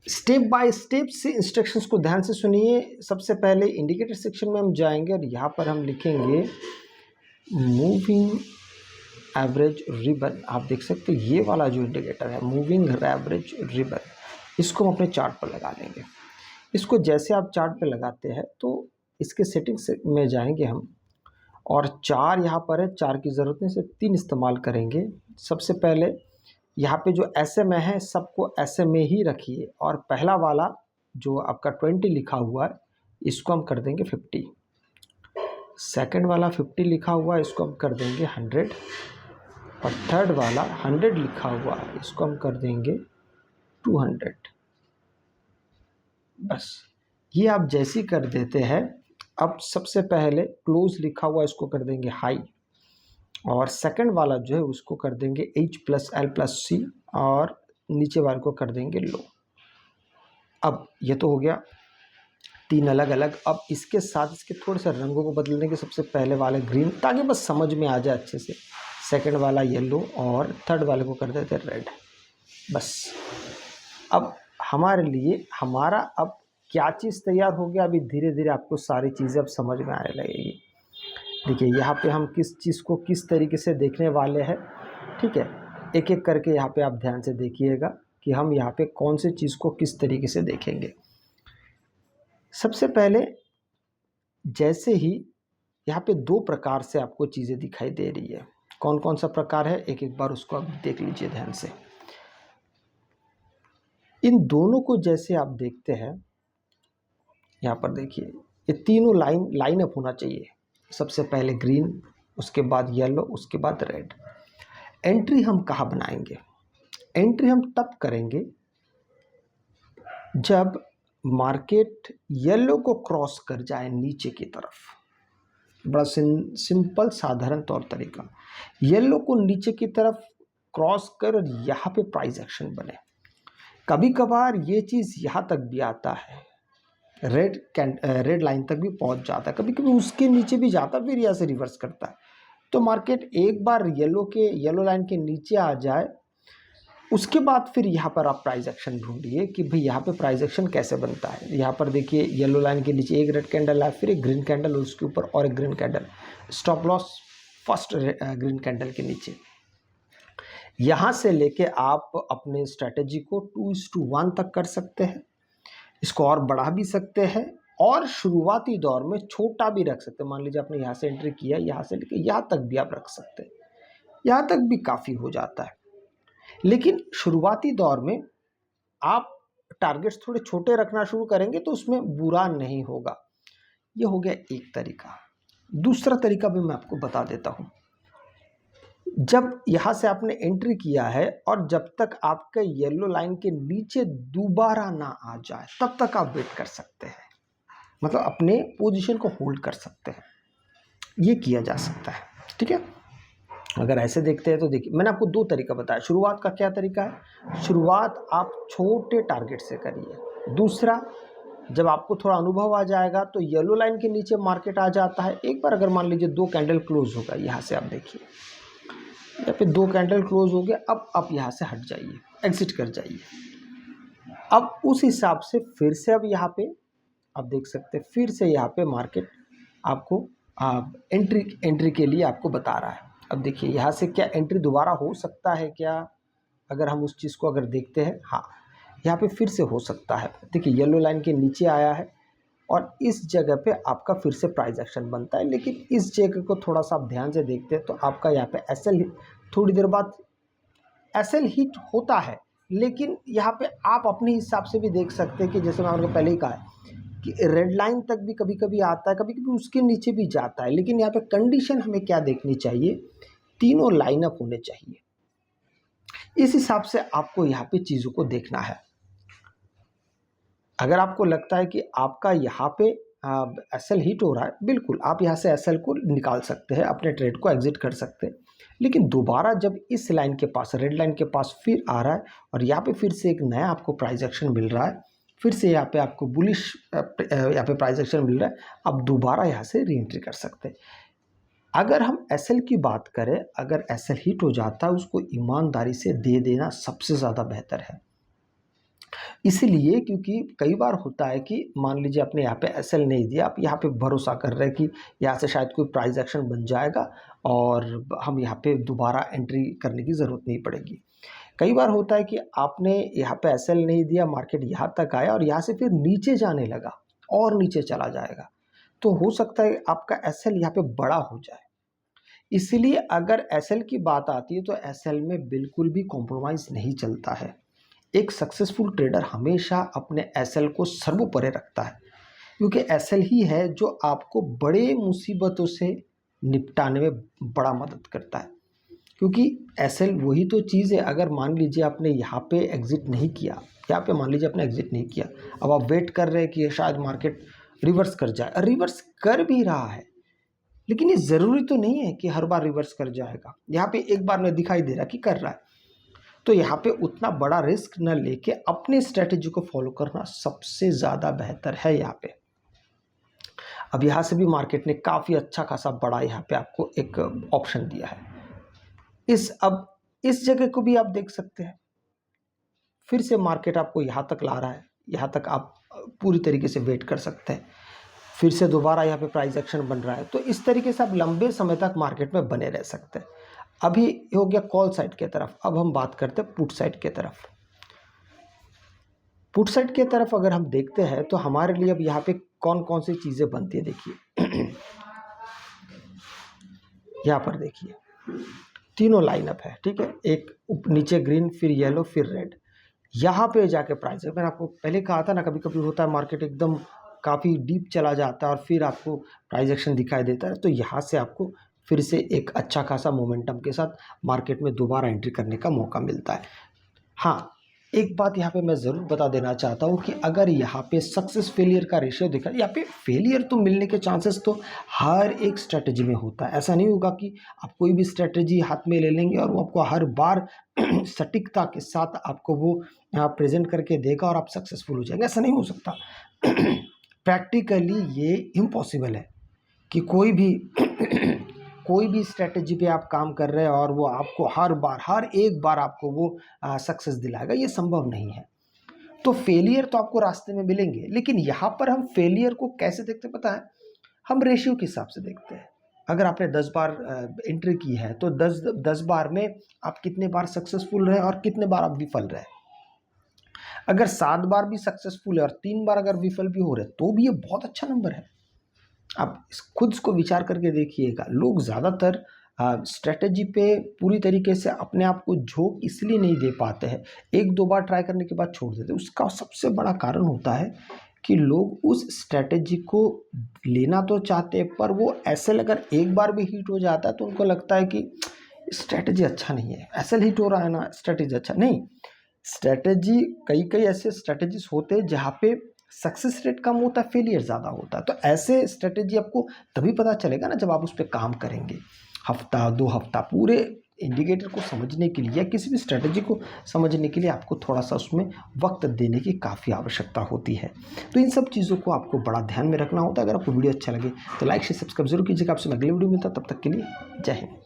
Step by step से instructions को ध्यान से सुनिए। सबसे पहले इंडिकेटर सेक्शन में हम जाएंगे और यहाँ पर हम लिखेंगे मूविंग एवरेज रिबन। आप देख सकते हैं ये वाला जो इंडिकेटर है मूविंग एवरेज रिबन, इसको हम अपने चार्ट पर लगा लेंगे। इसको जैसे आप चार्ट पे लगाते हैं तो इसके सेटिंग्स में जाएंगे हम, और 4 यहाँ पर है, 4 की ज़रूरत नहीं, सिर्फ 3 इस्तेमाल करेंगे। सबसे पहले यहाँ पे जो SMA है सबको SMA ही रखिए, और पहला वाला जो आपका 20 लिखा हुआ है इसको हम कर देंगे 50। सेकंड वाला 50 लिखा हुआ है इसको हम कर देंगे 100, और थर्ड वाला 100 लिखा हुआ है इसको हम कर देंगे 200। बस ये आप जैसी कर देते हैं। अब सबसे पहले क्लोज लिखा हुआ इसको कर देंगे हाई, और सेकंड वाला जो है उसको कर देंगे H+L+C, और नीचे वाले को कर देंगे लो। अब ये तो हो गया 3 अलग अलग। अब इसके साथ इसके थोड़े से रंगों को बदल देंगे। सबसे पहले वाले ग्रीन, ताकि बस समझ में आ जाए अच्छे से। सेकंड वाला येलो, और थर्ड वाले को कर देते रेड। बस अब हमारे लिए हमारा अब क्या चीज़ तैयार हो गया। अभी धीरे धीरे आपको सारी चीज़ें अब समझ में आने लगेगी। देखिए यहाँ पे हम किस चीज़ को किस तरीके से देखने वाले हैं, ठीक है। एक एक करके यहाँ पे आप ध्यान से देखिएगा कि हम यहाँ पे कौन सी चीज़ को किस तरीके से देखेंगे। सबसे पहले जैसे ही यहाँ पे 2 प्रकार से आपको चीज़ें दिखाई दे रही है। कौन कौन सा प्रकार है एक एक बार उसको आप देख लीजिए ध्यान से। इन दोनों को जैसे आप देखते हैं, यहाँ पर देखिए ये तीनों लाइन अप होना चाहिए। सबसे पहले ग्रीन, उसके बाद येलो, उसके बाद रेड। एंट्री हम कहाँ बनाएंगे? एंट्री हम तब करेंगे जब मार्केट येलो को क्रॉस कर जाए नीचे की तरफ। बड़ा सिंपल साधारण तौर तरीका, येलो को नीचे की तरफ क्रॉस कर यहाँ पे प्राइस एक्शन बने। कभी कभार ये चीज़ यहाँ तक भी आता है, रेड लाइन तक भी पहुँच जाता है, कभी कभी उसके नीचे भी जाता है, फिर यहाँ से रिवर्स करता है। तो मार्केट एक बार येलो लाइन के नीचे आ जाए, उसके बाद फिर यहाँ पर आप प्राइस एक्शन ढूंढिए कि भाई यहाँ पे प्राइस एक्शन कैसे बनता है। यहाँ पर देखिए येलो लाइन के नीचे एक रेड कैंडल है, फिर एक ग्रीन कैंडल, उसके ऊपर और एक green candle. Stop loss first green candle के नीचे। यहाँ से लेके आप अपने स्ट्रेटेजी को 2:1 तक कर सकते हैं। इसको और बढ़ा भी सकते हैं, और शुरुआती दौर में छोटा भी रख सकते हैं। मान लीजिए आपने यहाँ से एंट्री किया, यहाँ से लेके यहाँ तक भी आप रख सकते हैं, यहाँ तक भी काफ़ी हो जाता है। लेकिन शुरुआती दौर में आप टारगेट्स थोड़े छोटे रखना शुरू करेंगे तो उसमें बुरा नहीं होगा। ये हो गया एक तरीका। दूसरा तरीका भी मैं आपको बता देता हूँ। जब यहाँ से आपने एंट्री किया है और जब तक आपका येलो लाइन के नीचे दोबारा ना आ जाए तब तक आप वेट कर सकते हैं, मतलब अपने पोजीशन को होल्ड कर सकते हैं। ये किया जा सकता है, ठीक है। अगर ऐसे देखते हैं तो देखिए मैंने आपको 2 तरीका बताया। शुरुआत का क्या तरीका है? शुरुआत आप छोटे टारगेट से करिए। दूसरा, जब आपको थोड़ा अनुभव आ जाएगा तो येलो लाइन के नीचे मार्केट आ जाता है, एक बार अगर मान लीजिए 2 कैंडल क्लोज होगा, यहाँ से आप देखिए यहाँ पे 2 कैंडल क्लोज हो गया। अब आप यहाँ से हट जाइए, एग्जिट कर जाइए। अब उस हिसाब से फिर से अब यहाँ पे आप देख सकते हैं, फिर से यहाँ पे मार्केट आपको एंट्री के लिए आपको बता रहा है। अब देखिए यहाँ से क्या एंट्री दोबारा हो सकता है क्या? अगर हम उस चीज़ को अगर देखते हैं, हाँ यहाँ पे फिर से हो सकता है। देखिए येलो लाइन के नीचे आया है और इस जगह पे आपका फिर से प्राइस एक्शन बनता है। लेकिन इस जगह को थोड़ा सा आप ध्यान से देखते हैं तो आपका यहाँ पे एसएल थोड़ी देर बाद एसएल हिट होता है। लेकिन यहाँ पे आप अपने हिसाब से भी देख सकते हैं कि जैसे मैं आपको पहले ही कहा है कि रेड लाइन तक भी कभी कभी आता है, कभी कभी उसके नीचे भी जाता है। लेकिन यहाँ पे कंडीशन हमें क्या देखनी चाहिए? तीनों लाइनअप होने चाहिए। इस हिसाब से आपको यहाँ पे चीज़ों को देखना है। अगर आपको लगता है कि आपका यहाँ पे एसएल हिट हो रहा है, बिल्कुल आप यहाँ से एसएल को निकाल सकते हैं, अपने ट्रेड को एग्जिट कर सकते हैं। लेकिन दोबारा जब इस लाइन के पास, रेड लाइन के पास फिर आ रहा है और यहाँ पे फिर से एक नया आपको प्राइस एक्शन मिल रहा है, फिर से यहाँ पे आपको बुलिश यहाँ पे प्राइस एक्शन मिल रहा है, आप दोबारा यहाँ से री एंट्री कर सकते हैं। अगर हम एसएल की बात करें, अगर एसएल हिट हो जाता है उसको ईमानदारी से दे देना सबसे ज़्यादा बेहतर है। इसलिए क्योंकि कई बार होता है कि मान लीजिए आपने यहाँ पे एसएल नहीं दिया, आप यहाँ पे भरोसा कर रहे हैं कि यहाँ से शायद कोई प्राइस एक्शन बन जाएगा और हम यहाँ पे दोबारा एंट्री करने की ज़रूरत नहीं पड़ेगी। कई बार होता है कि आपने यहाँ पे एसएल नहीं दिया, मार्केट यहाँ तक आया और यहाँ से फिर नीचे जाने लगा और नीचे चला जाएगा, तो हो सकता है आपका एसएल यहाँ पे बड़ा हो जाए। इसलिए अगर एसएल की बात आती है तो एसएल में बिल्कुल भी कॉम्प्रोमाइज़ नहीं चलता है। एक सक्सेसफुल ट्रेडर हमेशा अपने एसएल को सर्वोपरि रखता है, क्योंकि एसएल ही है जो आपको बड़े मुसीबतों से निपटाने में बड़ा मदद करता है। क्योंकि एसएल वही तो चीज़ है, अगर मान लीजिए आपने यहाँ पे एग्ज़िट नहीं किया, यहाँ पे मान लीजिए आपने एग्ज़िट नहीं किया, अब आप वेट कर रहे हैं कि शायद मार्केट रिवर्स कर जाए, रिवर्स कर भी रहा है, लेकिन ये ज़रूरी तो नहीं है कि हर बार रिवर्स कर जाएगा। यहाँ पे एक बार में दिखाई दे रहा कि कर रहा है, तो यहाँ पे उतना बड़ा रिस्क न लेके अपने स्ट्रेटजी को फॉलो करना सबसे ज़्यादा बेहतर है। यहाँ पे अब यहाँ से भी मार्केट ने काफ़ी अच्छा खासा बड़ा यहाँ पे आपको एक ऑप्शन दिया है। अब इस जगह को भी आप देख सकते हैं, फिर से मार्केट आपको यहाँ तक ला रहा है, यहाँ तक आप पूरी तरीके से वेट कर सकते हैं, फिर से दोबारा यहाँ पे प्राइस एक्शन बन रहा है, तो इस तरीके से आप लंबे समय तक मार्केट में बने रह सकते हैं। अभी हो गया कॉल साइड के तरफ, अब हम बात करते हैं पुट साइड के तरफ। पुट साइड के तरफ अगर हम देखते हैं तो हमारे लिए अब यहाँ पे कौन कौन सी चीज़ें बनती है, देखिए यहाँ पर देखिए तीनों लाइनअप है, ठीक है, एक नीचे ग्रीन, फिर येलो, फिर रेड। यहाँ पे जाके प्राइस, मैंने आपको पहले कहा था ना, कभी कभी होता है मार्केट एकदम काफ़ी डीप चला जाता है और फिर आपको प्राइस एक्शन दिखाई देता है, तो यहाँ से आपको फिर से एक अच्छा खासा मोमेंटम के साथ मार्केट में दोबारा एंट्री करने का मौका मिलता है। हाँ, एक बात यहाँ पे मैं ज़रूर बता देना चाहता हूँ कि अगर यहाँ पे सक्सेस फेलियर का रेशियो देखा, यहाँ पे फेलियर तो मिलने के चांसेस तो हर एक स्ट्रेटजी में होता है। ऐसा नहीं होगा कि आप कोई भी स्ट्रेटजी हाथ में ले लेंगे और वो आपको हर बार सटीकता के साथ आपको वो प्रेजेंट करके देगा और आप सक्सेसफुल हो जाएंगे, ऐसा नहीं हो सकता। प्रैक्टिकली ये इम्पॉसिबल है कि कोई भी स्ट्रेटजी पे आप काम कर रहे हैं और वो आपको हर एक बार आपको वो सक्सेस दिलाएगा, ये संभव नहीं है। तो फेलियर तो आपको रास्ते में मिलेंगे, लेकिन यहाँ पर हम फेलियर को कैसे देखते हैं पता है, हम रेशियो के हिसाब से देखते हैं। अगर आपने 10 बार एंट्री की है तो 10 बार में आप कितने बार सक्सेसफुल रहे और कितने बार आप विफल रहे। अगर 7 बार भी सक्सेसफुल है और 3 बार अगर विफल भी हो रहे तो भी ये बहुत अच्छा नंबर है। आप खुद को विचार करके देखिएगा, लोग ज़्यादातर स्ट्रेटजी पे पूरी तरीके से अपने आप को झोंक इसलिए नहीं दे पाते हैं, 1-2 बार ट्राई करने के बाद छोड़ देते हैं। उसका सबसे बड़ा कारण होता है कि लोग उस स्ट्रेटजी को लेना तो चाहते हैं, पर वो एसएल अगर एक बार भी हिट हो जाता है तो उनको लगता है कि स्ट्रेटजी अच्छा नहीं है, एसएल हिट हो रहा है ना, स्ट्रेटजी अच्छा नहीं। स्ट्रेटजी कई ऐसे स्ट्रेटजीज होते हैं जहाँ पे सक्सेस रेट कम होता है, फेलियर ज़्यादा होता है। तो ऐसे स्ट्रेटजी आपको तभी पता चलेगा ना जब आप उस पर काम करेंगे। हफ्ता 2 हफ्ता पूरे इंडिकेटर को समझने के लिए या किसी भी स्ट्रेटजी को समझने के लिए आपको थोड़ा सा उसमें वक्त देने की काफ़ी आवश्यकता होती है। तो इन सब चीज़ों को आपको बड़ा ध्यान में रखना होता है। अगर आपको वीडियो अच्छा लगे तो लाइक शेयर सब्सक्राइब जरूर कीजिएगा। आपसे मैं अगले वीडियो में मिलता, तब तक के लिए जय हिंद।